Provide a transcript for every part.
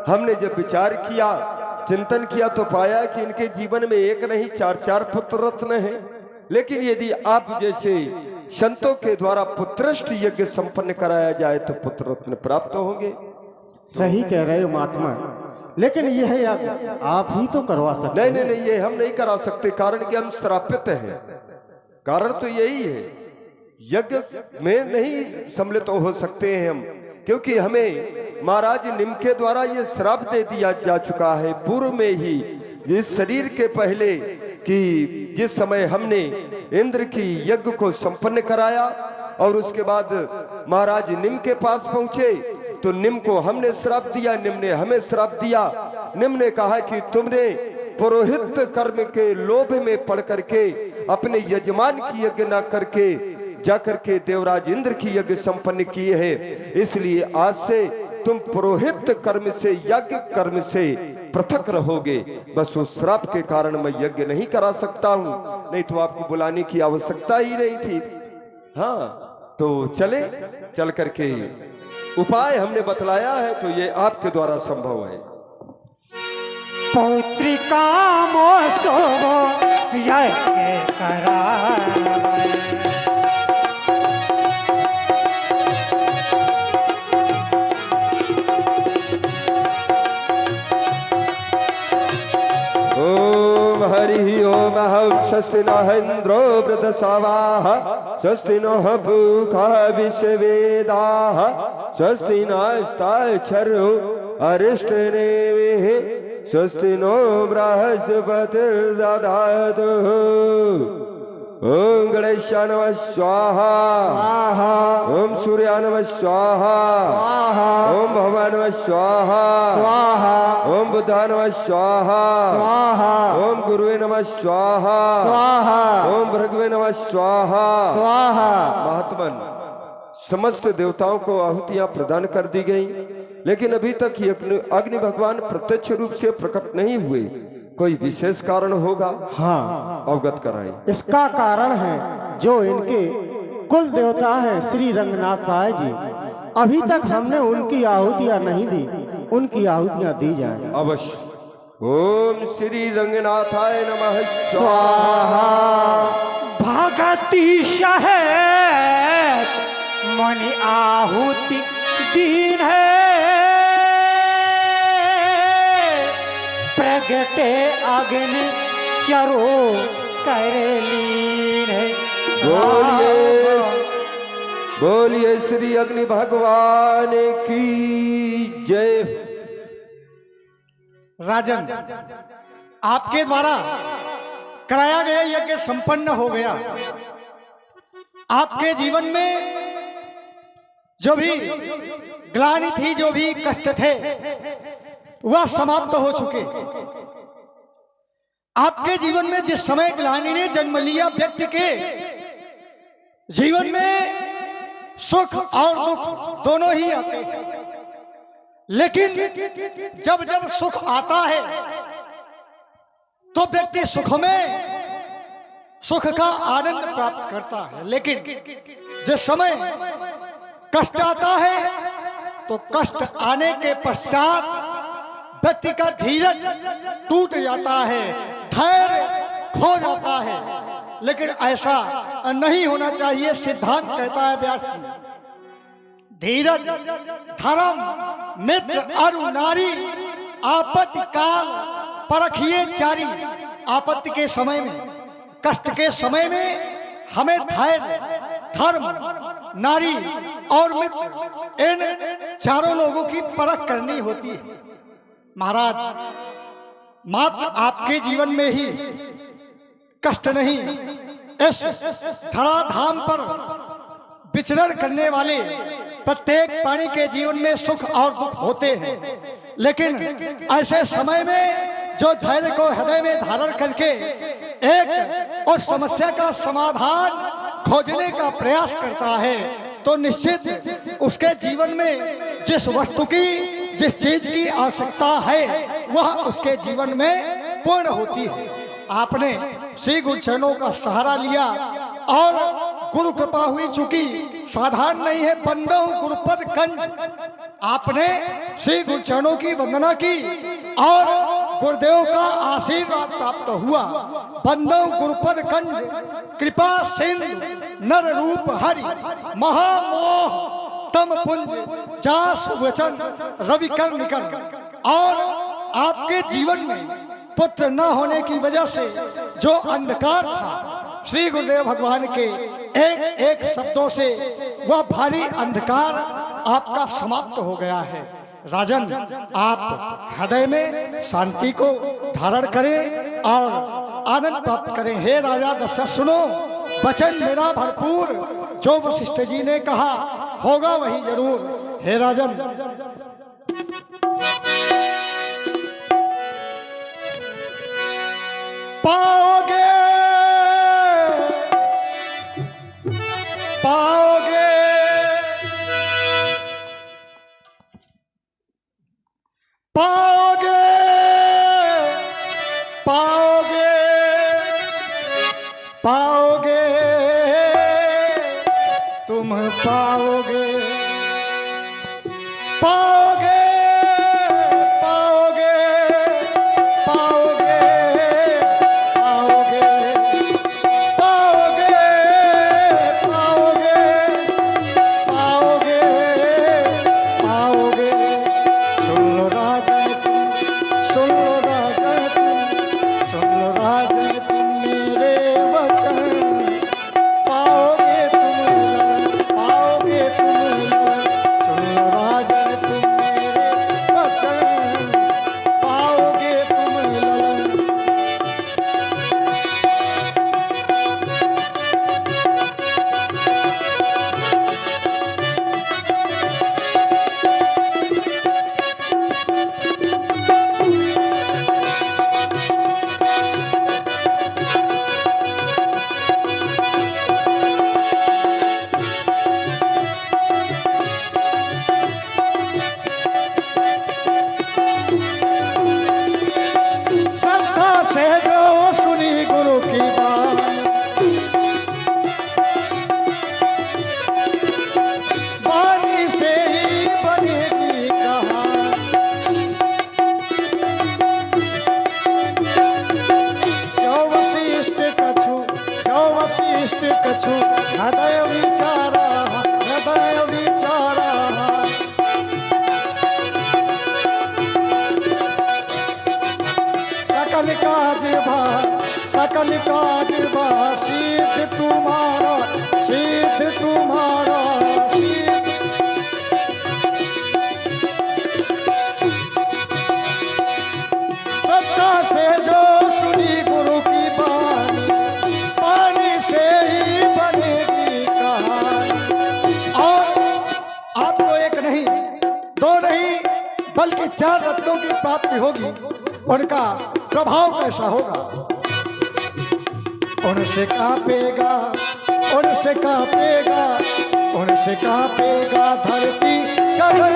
हमने जब विचार किया, चिंतन किया तो पाया कि इनके जीवन में एक नहीं 4 पुत्र रत्न हैं। लेकिन यदि आप जैसे संतों के द्वारा पुत्रष्ट यज्ञ संपन्न कराया जाए तो पुत्र रत्न प्राप्त होंगे। सही कह रहे हो महात्मा, लेकिन यह यज्ञ आप ही तो करवा सकते नहीं नहीं नहीं, ये हम नहीं करा सकते, कारण कि हम श्रापित हैं। कारण तो यही है, यज्ञ में नहीं सम्मिलित हो सकते हैं हम, क्योंकि हमें महाराज निम के द्वारा ये श्राप दे दिया जा चुका है पूर्व में ही, जिस शरीर के पहले कि जिस समय हमने इंद्र की यज्ञ को संपन्न कराया और उसके बाद महाराज निम के पास पहुंचे तो निम को हमने श्राप दिया, निम ने हमें श्राप दिया। निम ने कहा कि तुमने पुरोहित कर्म के लोभ में पड़ करके अपने यजमान की यज्ञ ना करके जाकर के देवराज इंद्र की यज्ञ संपन्न किए है, इसलिए आज से तुम पुरोहित कर्म से यज्ञ कर्म से पृथक रहोगे। बस उस श्राप के कारण मैं यज्ञ नहीं करा सकता हूं, नहीं तो आपको बुलाने की आवश्यकता ही नहीं थी। हाँ तो चले, चल करके उपाय हमने बतलाया है तो ये आपके द्वारा संभव है। पौत्रिका मोसो यज्ञ करा हरि ओम स्वस्ति नः इंद्रो वृद्धश्रवाः स्वस्ति नः पूषा विश्ववेदाः स्वस्ति नस्ताक्षरो अरिष्टनेमिः स्वस्ति नो बृहस्पतिर्दधातु। ओम गणेशाय नमः स्वाहा, ओम सूर्याय नमः स्वाहा, ओम भवाय नमः स्वाहा, ओम बुद्धाय नमः स्वाहा, ओम गुरुवे नमः स्वाहा, ओम भृगवे नमः स्वाहा। महात्मन समस्त देवताओं को आहुतियां प्रदान कर दी गई, लेकिन अभी तक अग्नि भगवान प्रत्यक्ष रूप से प्रकट नहीं हुए। कोई विशेष कारण होगा? हाँ, अवगत कराएं। इसका कारण है जो इनके कुल देवता हैं श्री रंगनाथ राय जी, अभी तक हमने उनकी आहुतियां नहीं दी, उनकी आहुतियां दी जाए अवश्य। ओम श्री रंगनाथाय नमः स्वाहा। भगति सहेत मनि आहुति दीन है, प्रगटे अग्नि चरो करे लीन है। बोलिए बोलिए श्री अग्नि भगवान की जय। राजन, आपके द्वारा कराया गया यज्ञ संपन्न हो गया। आपके जीवन में जो भी ग्लानि थी, जो भी कष्ट थे, वह समाप्त हो चुके। आपके जीवन में जिस समय ग्लानि ने जन्म लिया, व्यक्ति के जीवन में सुख और दुख दोनों ही आते हैं, लेकिन जब जब सुख आता है तो व्यक्ति सुख का आनंद प्राप्त करता है। लेकिन जिस समय कष्ट आता है तो कष्ट आने के पश्चात व्यक्ति का धीरज टूट जाता है, धैर्य खो जाता है। लेकिन ऐसा नहीं होना चाहिए। सिद्धांत कहता है व्यास जी, धीरज धर्म मित्र अरु नारी आपत्ति काल परखिए चारी। आपत्ति के समय में, कष्ट के समय में हमें धैर्य, धर्म, नारी और मित्र, इन चारों लोगों की परख करनी होती है। महाराज, मात्र आपके जीवन में ही कष्ट नहीं, इस धराधाम पर विचरण करने वाले प्रत्येक प्राणी के जीवन में सुख और दुख होते हैं। लेकिन ऐसे समय में जो धैर्य को हृदय में धारण करके एक और समस्या का समाधान खोजने का प्रयास करता है, तो निश्चित उसके जीवन में जिस वस्तु की, जिस चीज की आवश्यकता है, वह उसके जीवन में पूर्ण होती है। आपने श्री गुरु चरणों का सहारा लिया और गुरु कृपा हुई, चूंकि साधारण नहीं है। बंदो गुरुपद कंज, आपने श्री गुरुचरणों की वंदना की और गुरुदेव का आशीर्वाद प्राप्त हुआ। बंदो गुरुपद कंज, कृपा सिंधु नर रूप हरि, महामोह तम पुंज, जास वचन रवि कर निकल। और आपके जीवन में पुत्र न होने की वजह से जो अंधकार था, श्री गुरुदेव भगवान के एक एक शब्दों से वह भारी अंधकार आपका समाप्त हो गया है। राजन, आप हृदय में शांति को धारण करें और आनंद प्राप्त करें। हे राजा दशरथ, सुनो वचन मेरा भरपूर, जो वशिष्ठ जी ने कहा होगा वही जरूर। हे राजन, पाओगे पाओगे पाओगे पाओगे पाओगे तुम पाओगे पाओगे पाओगे पाओगे पाओगे पाओगे पाओगे पाओगे पाओगे। सुन लो राजन तुम, सुन लो राजन तुम, सुन लो राजन तुम मेरे वचन, पाओगे तुम ललन, पाओगे तुम ललन। सुन लो राजन तुम मेरे वचन, पाओगे तुम ललन। श्रद्धा से जो सुनी गुरु की बात, वाणी से ही बनेगी कहानी। जो वशिष्ठ कछु, जो वशिष्ठ कछु, हृदय विचारा, हृदय विचारा। सकल काज भा, सकल काज भा, सिद्ध तुम्हारा, सिद्ध तुम्हारा, सिद्ध। श्रद्धा से जो सुनी गुरु की बानी, पानी से ही बनेगी कहानी। और आपको एक नहीं, दो नहीं, बल्कि 4 रत्नों की प्राप्ति होगी। उनका प्रभाव कैसा होगा? उनसे कांपेगा, उनसे कांपेगा, उनसे कांपेगा धरती कमर।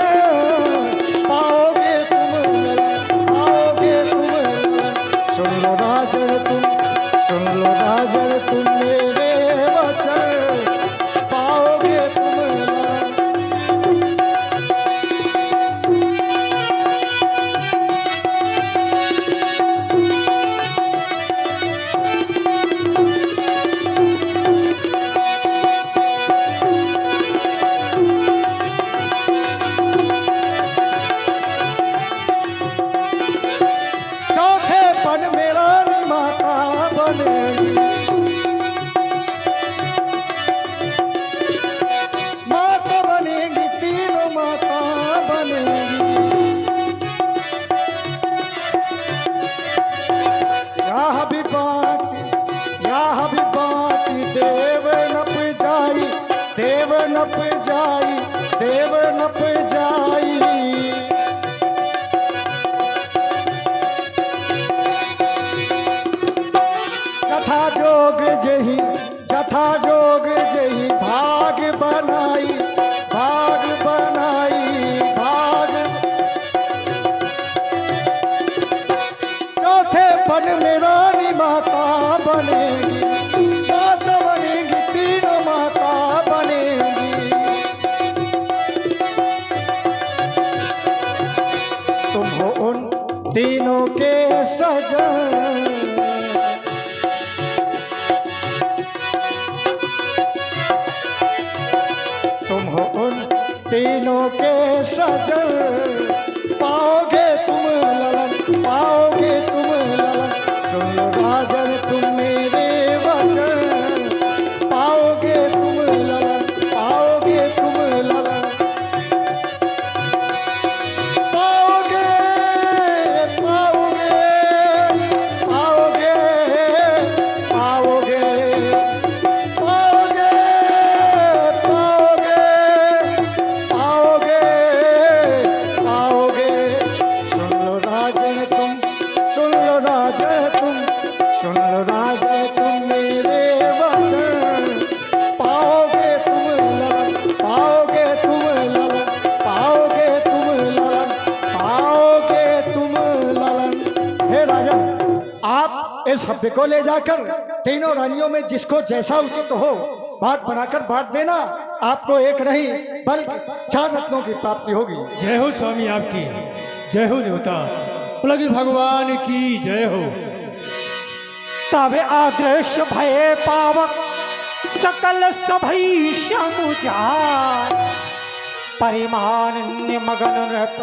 पाओगे तुम ललन, पाओगे तुम ललन। सुन लो राजन तुम, सुन लो राजन तुम मेरे वचन, पाओगे तुम ललन। चौथे पन मेरा माता बनेगी, माता बनेगी, तीनों माता बनेगी। यह भी बाटी, यह भी बाटी, देव नप जाई, देव नप जाई, देव नप जाई। जथा जोग जही, जथा जोग जही, भाग बनाई, भाग बनाई, भाग। चौथे पन में रानी माता बनेगी, माता बनेगी, तीनों माता बनेगी। हो उन तीनों के सजन, तुम हो उन तीनों के सजन, पाओगे तुम ललन, पाओगे तुम ललन, सुन लो राजन तुम मेरे वचन, पाओगे तुम ललन, पाओगे तुम ललन, पाओगे पाओगे पाओगे पाओगे पाओगे पाओगे पाओगे पाओगे, सुन लो राजन तुम, सुन लो राजन तुम, सुन लो राजन तुम मेरे वचन, पाओगे तुम ललन, पाओगे तुम ललन, पाओगे तुम ललन, पाओगे तुम ललन। हे राजन, आप इस हब्बे को ले जाकर तीनों रानियों में जिसको जैसा उचित हो बात बनाकर बांट देना, आपको एक नहीं बल्कि 4 रत्नों की प्राप्ति होगी। जय हो स्वामी आपकी, जय हो देवता, लगे भगवान की जय हो। तब आदृश्य भय पावक सकल सभई समुजाय, परिमान मगन नृप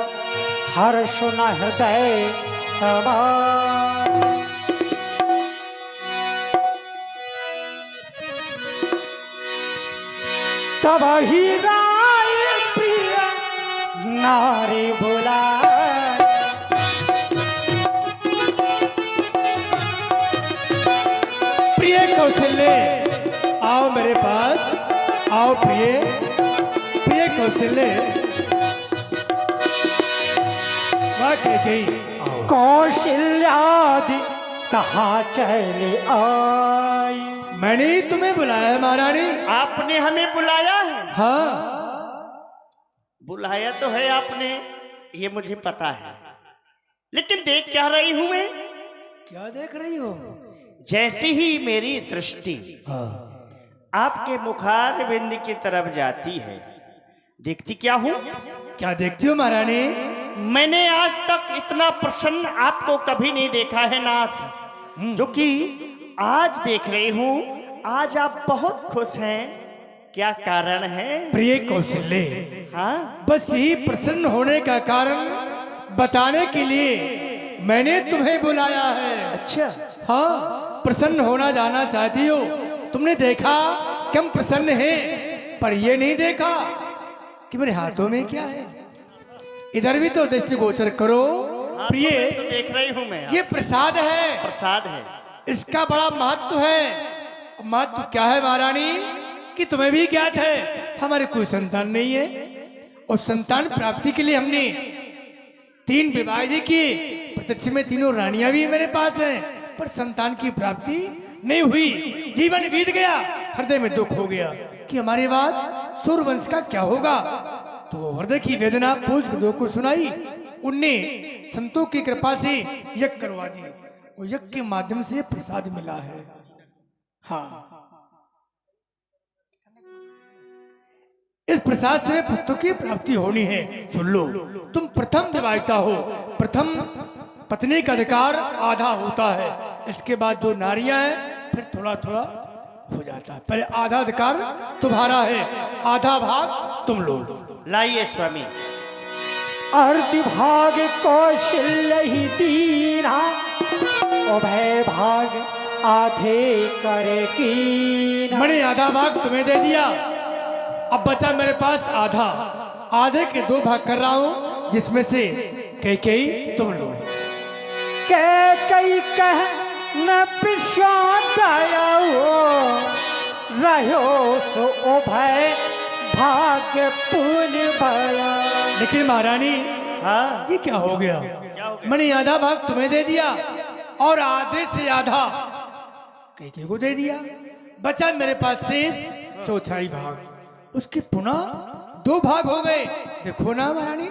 हर्ष न हृदय सभा। तब ही राय प्रिय नारी बुलाए, प्रिय कौशल्य आओ मेरे पास, आओ प्रिय, प्रिय कौशल्य, वाह कही कौशल्यादि कहाँ चले आई। मैंने ही तुम्हें बुलाया है महारानी। आपने हमें बुलाया है? हाँ, बुलाया तो है आपने, ये मुझे पता है, लेकिन देख क्या रही हूं मैं? क्या देख रही हो? जैसी ही मेरी दृष्टि आपके मुखारविंद की तरफ जाती है, देखती क्या हूं? क्या देखती हो महारानी? मैंने आज तक इतना प्रसन्न आपको कभी नहीं देखा है नाथ, जो कि आज देख रही हूं। आज आप बहुत खुश हैं, क्या कारण है? प्रिय कौशल्य, हाँ, बस यही प्रसन्न होने का कारण बताने के लिए मैंने तुम्हें बुलाया है। अच्छा, हाँ, प्रसन्न होना जाना चाहती हो। तुमने देखा कि हम प्रसन्न हैं, पर ये नहीं देखा कि मेरे हाथों में क्या है। इधर भी तो दृष्टिगोचर करो प्रिय, तो देख रही हूं मैं। ये प्रसाद है, प्रसाद है। इसका बड़ा महत्व है। महत्व क्या है महारानी कि तुम्हें भी ज्ञात है, हमारे कोई संतान नहीं है, और संतान प्राप्ति के लिए हमने 3 विवाह जी किए। प्रत्यक्ष में तीनों रानियां भी मेरे पास हैं, पर संतान की प्राप्ति नहीं हुई। जीवन बीत गया, हृदय में दुख हो गया कि हमारे बाद सूर्यवंश का क्या होगा। तो हृदय की वेदना पूज गुरुओं को सुनाई। उनने संतों की कृपा से यज्ञ करवा दिए, और यज्ञ के माध्यम से प्रसाद मिला है। हाँ, इस प्रसाद से पुत्र की प्राप्ति होनी है। सुन लो, तुम प्रथम विवाहिता हो, प्रथम पत्नी का अधिकार आधा होता है। इसके बाद जो नारियां हैं फिर थोड़ा थोड़ा हो जाता है। पहले आधा अधिकार तुम्हारा है, आधा भाग तुम लो। लाइए स्वामी। अर्ध भाग कौशल्य ही दीना, उभय भाग आधे करे कीना। मैंने आधा भाग तुम्हें दे दिया, अब बचा मेरे पास आधा। आधे के 2 भाग कर रहा हूं, जिसमें से कई तुम लो। कई कह न पिछाया रहो सो उभय भाग्य पुण्य भया। लेकिन महारानी, हाँ, ये क्या हो गया? क्या हो गया? मैंने आधा भाग तुम्हें दे दिया और आधे से आधा कई को दे दिया। बचा मेरे पास शेष चौथाई भाग, उसके पुनः 2 भाग हो गए। देखो ना महारानी,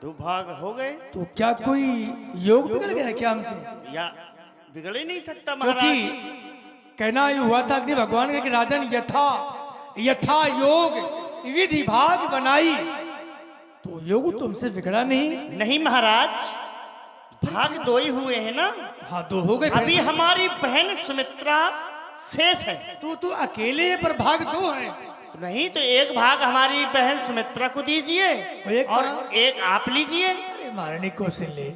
2 भाग हो गए, तो क्या कोई योग बिगड़ गया क्या हमसे? या बिगड़ ही नहीं सकता क्योंकि महाराज। कहना ये हुआ था कि भगवान के कि राजन यथा योग विधि भाग बनाई, तो योग तुमसे बिगड़ा नहीं। नहीं महाराज, भाग दो ही हुए हैं ना। हाँ, दो हो गए। अभी हमारी बहन सुमित्रा शेष है। तू अकेले है पर भाग दो है। तो नहीं तो एक भाग हमारी बहन सुमित्रा को दीजिए एक और कहाँ? एक आप लीजिए। अरे महारानी कौशल्य,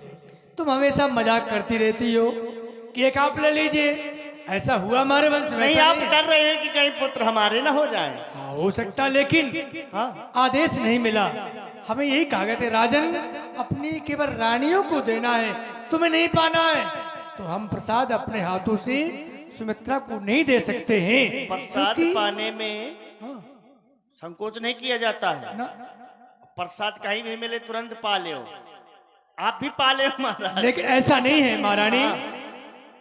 तुम हमेशा मजाक करती रहती हो कि एक आप ले लीजिए। ऐसा हुआ हमारे वंश में? नहीं, ऐसा आप नहीं है। डर रहे हैं कि कहीं पुत्र हमारे ना हो जाए। हाँ, हो सकता, लेकिन हाँ, आदेश नहीं मिला। हमें यही कहा गया था राजन अपनी केवल रानियों को देना है, तुम्हें नहीं पाना है। तो हम प्रसाद अपने हाथों से सुमित्रा को नहीं दे सकते हैं। प्रसाद क्योंकि- पाने में हाँ, संकोच नहीं किया जाता है। ना, प्रसाद कहीं भी मिले तुरंत पा ले। आप भी पा ले महाराज। लेकिन ऐसा नहीं है महारानी।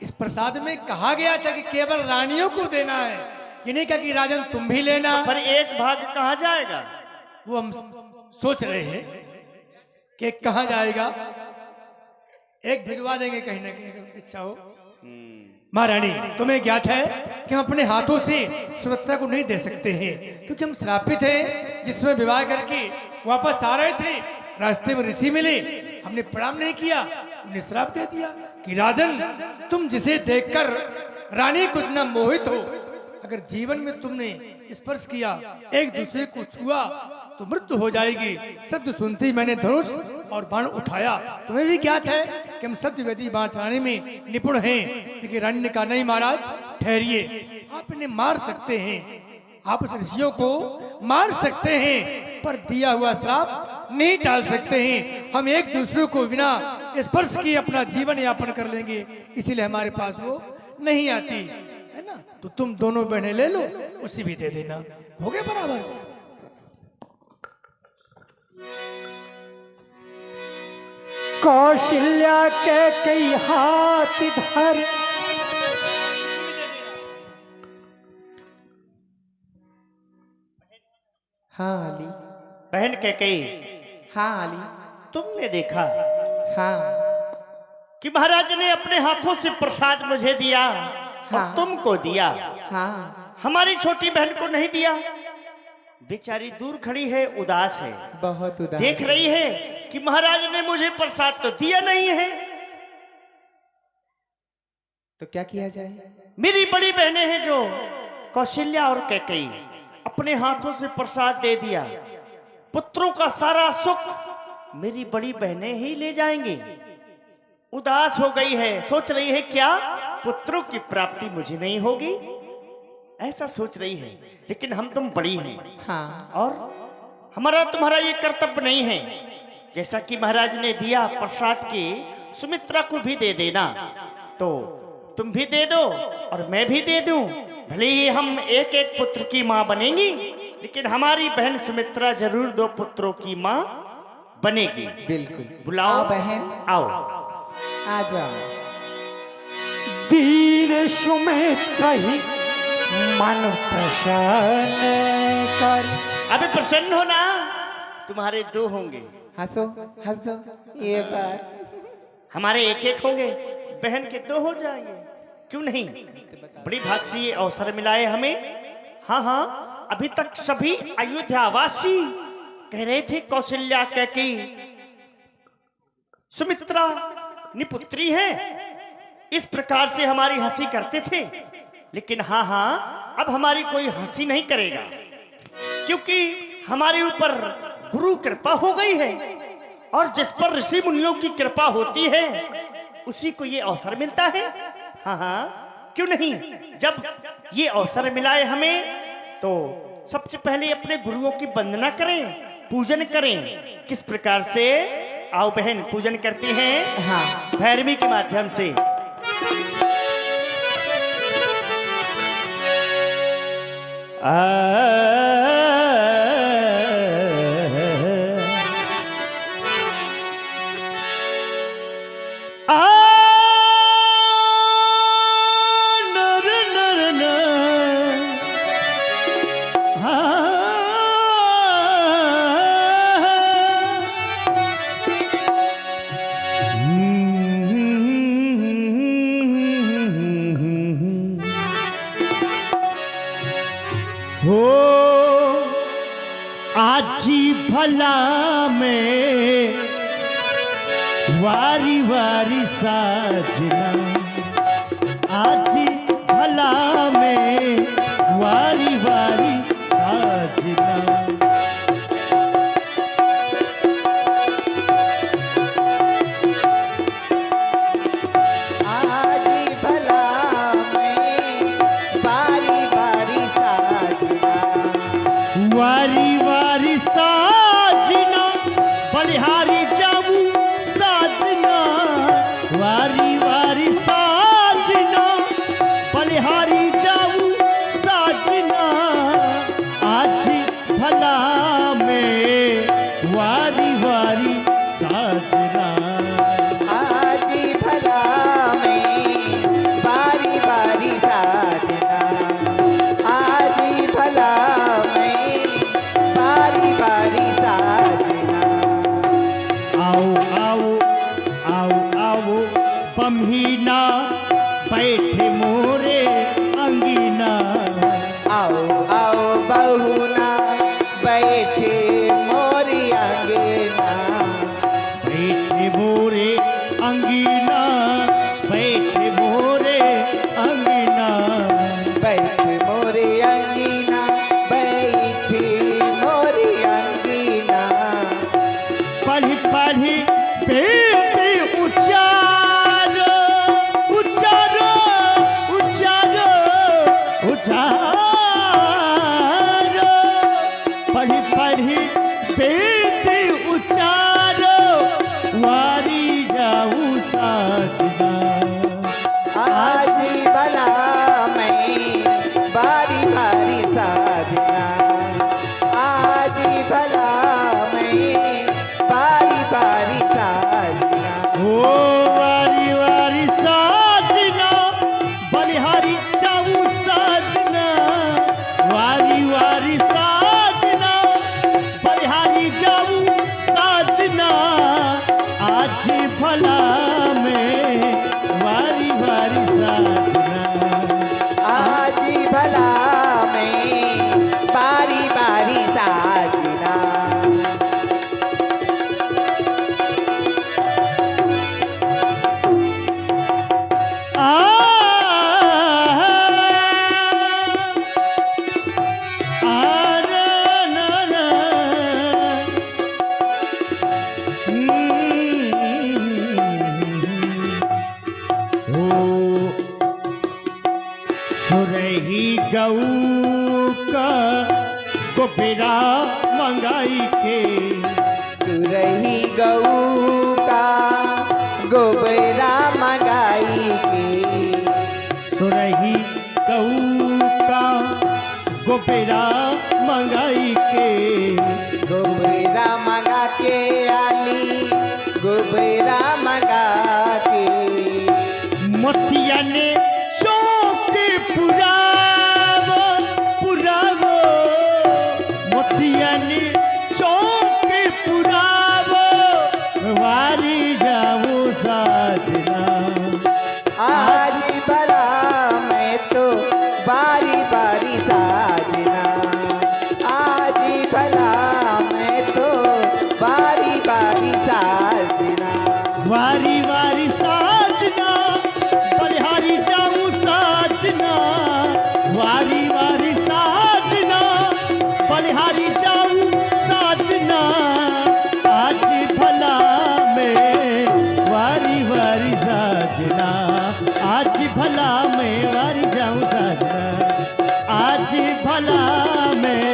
इस प्रसाद में कहा गया था कि केवल रानियों को देना है, ये नहीं कहा कि राजन तुम भी लेना। पर एक भाग कहाँ जाएगा? वो हम सोच रहे हैं कि कहाँ जाएगा। एक भिजवा देंगे कहीं ना कहीं, अगर इच्छा हो। महारानी, तुम्हें ज्ञात है कि हम अपने हाथों से सुमित्रा को नहीं दे सकते हैं, क्योंकि हम श्रापित हैं। जिसमें विवाह करके वापस आ रहे थे, रास्ते में ऋषि मिले, हमने प्रणाम नहीं किया, उन्हें श्राप दे दिया कि राजन तुम जिसे देखकर रानी कुछ न मोहित हो, अगर जीवन में तुमने स्पर्श किया, एक दूसरे को छुआ, तो मृत्यु हो जाएगी। शब्द सुनते ही मैंने धनुष और बाण उठाया। तुम्हें भी ज्ञात है कि हम सत्य वेदी बाण चलाने में निपुण हैं। लेकिन रानी ने कहा नहीं महाराज, ठहरिए, आप इन्हें मार सकते हैं, आप उस ऋषियों को मार सकते हैं, पर दिया हुआ श्राप नहीं टाल सकते हैं। हम एक दूसरे को बिना स्पर्श किए अपना जीवन यापन कर लेंगे, इसीलिए हमारे पास वो नहीं आती है ना। तो तुम दोनों बहनें ले लो, उसी भी दे देना, हो गए बराबर। कौशल्या के कई हाथ धर हाँ अली। बहन कैकेयी, हाँ अली। तुमने देखा हाँ कि महाराज ने अपने हाथों से प्रसाद मुझे दिया और हाँ। तुमको दिया, हाँ हमारी छोटी बहन को नहीं दिया। बेचारी दूर खड़ी है, उदास है, बहुत उदास। देख रही है कि महाराज ने मुझे प्रसाद तो दिया नहीं है। तो क्या किया जाए? मेरी बड़ी बहनें हैं जो कौशल्या और कैकेयी, अपने हाथों से प्रसाद दे दिया। पुत्रों का सारा सुख मेरी बड़ी बहनें ही ले जाएंगी। उदास हो गई है, सोच रही है क्या पुत्रों की प्राप्ति मुझे नहीं होगी, ऐसा सोच रही है। लेकिन हम तुम बड़ी हैं हाँ और हमारा तुम्हारा ये कर्तव्य नहीं है। जैसा कि महाराज ने दिया प्रसाद की, सुमित्रा को भी दे देना। तो तुम भी दे दो और मैं भी दे दूं। भले ही हम एक एक पुत्र की मां बनेंगी, लेकिन हमारी बहन सुमित्रा जरूर 2 पुत्रों की मां बनेगी। बिल्कुल। बुलाओ आओ बहन, आओ। आ जाओ। दीन सुमित्रा ही मन प्रसन्न कर। अबे प्रसन्न हो ना, तुम्हारे 2 होंगे, हंसो, हंस दो। ये बार हमारे एक एक होंगे, बहन के 2 हो जाएंगे। क्यों नहीं, बड़ी भाग से ये अवसर मिला है हमें। हाँ हाँ, अभी तक सभी अयोध्यावासी कह रहे थे कौशल्या कैकेयी सुमित्रा निपुत्री है, इस प्रकार से हमारी हंसी करते थे। लेकिन हाँ हाँ, अब हमारी कोई हंसी नहीं करेगा, क्योंकि हमारे ऊपर गुरु कृपा हो गई है। और जिस पर ऋषि मुनियों की कृपा होती है, उसी को ये अवसर मिलता है। हाँ हाँ, क्यों नहीं। जब ये अवसर मिला है हमें, तो सबसे पहले अपने गुरुओं की वंदना करें, पूजन करें। किस प्रकार से? आओ बहन, पूजन करती हैं हाँ भैरवी के माध्यम से। हो आजी भला में वारी वारी साजना आज भला में वारी वारी साजना। आज भला मैं बारी बारी साजना। वारी वारी साजना बलिहारी जाऊं साजना। वारी वारी साजना बलिहारी जाऊं साजना। आज भला में वारी वारी साजना। आज भला मैं बारी बारी साजना। आज भला मैं बारी बारी साजना। आओ आओ आओ आओ बम्हीना बैठे मोरे अंगीना। आओ आओ बहुना बैठे मोरी अंगना। बैठे मोरे अंगीना बैठे मोरे अंगीना। बैठे मोरे अंगना बैठे मोरी अंगना। पढ़ी पढ़ी बेद उचारो उचारो उचारो उचारो। पढ़ी पढ़ी बेद उचारो वारी जाऊं साजना। आज भला मैं बारी बारी साजना। आज भला मैं बारी बारी साजना। ओ वारी वारी साजना बलिहारी जाऊं साजना। वारी वारी साजना बलिहारी जाऊं साजना। आज भला में वारी वारी साजना। आज भला मैं बारी बारी साजना। सुरही गऊ का गोपेरा मंगाई के। सुरही गऊ का गोबरा मंगाई के। सुरही गऊ का गोपेरा मंगाई के। गोबरा मंगा के आली गोबरा मंगा के। मोतिया ने चौक पुरावो पुरावो। मोतिया ने चौक पुरावो वारी जाओ साजना। आज भला मैं तो बारी बारी साजना। आज भला मैं तो बारी बारी साजना। वारी वारी साजना बलिहारी जाऊं साजना। वारी वारी साजना बलिहारी जाऊं साजना। आज भला में वारी वारी साजना। आज भला में वारी जाऊं साजना। आज भला में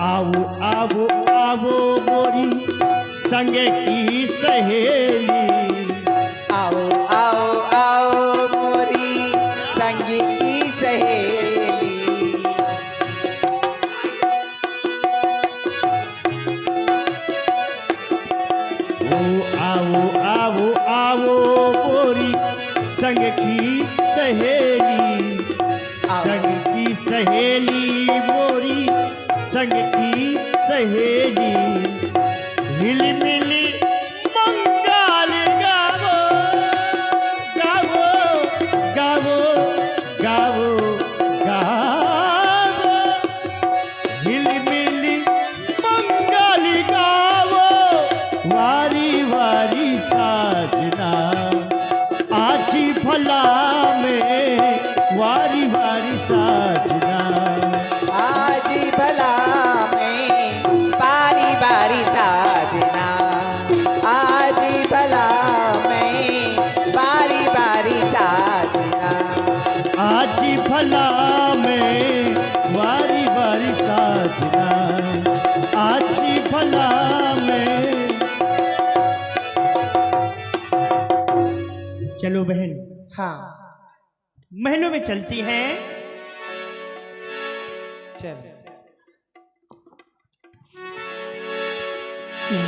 आओ आओ आओ मोरी संग की सहेली। आओ आओ आओ मोरी संगी की सहेली। ओ आओ आओ आओ मोरी संग की सहेली। संग की सहेली मोरी संग की सहेली। हिल मिली मंगल गावो गावो गावो गावो गावो। हिल मिली मंगल गावो वारी वारी साजना आज भला में वारी वारी साजना आज भला में बारी बारी साजना आज भला में बारी बारी साजना आज भला में वारी वारी साजना आज भला में। चलो बहन हाँ महलों में चलती हैं। चल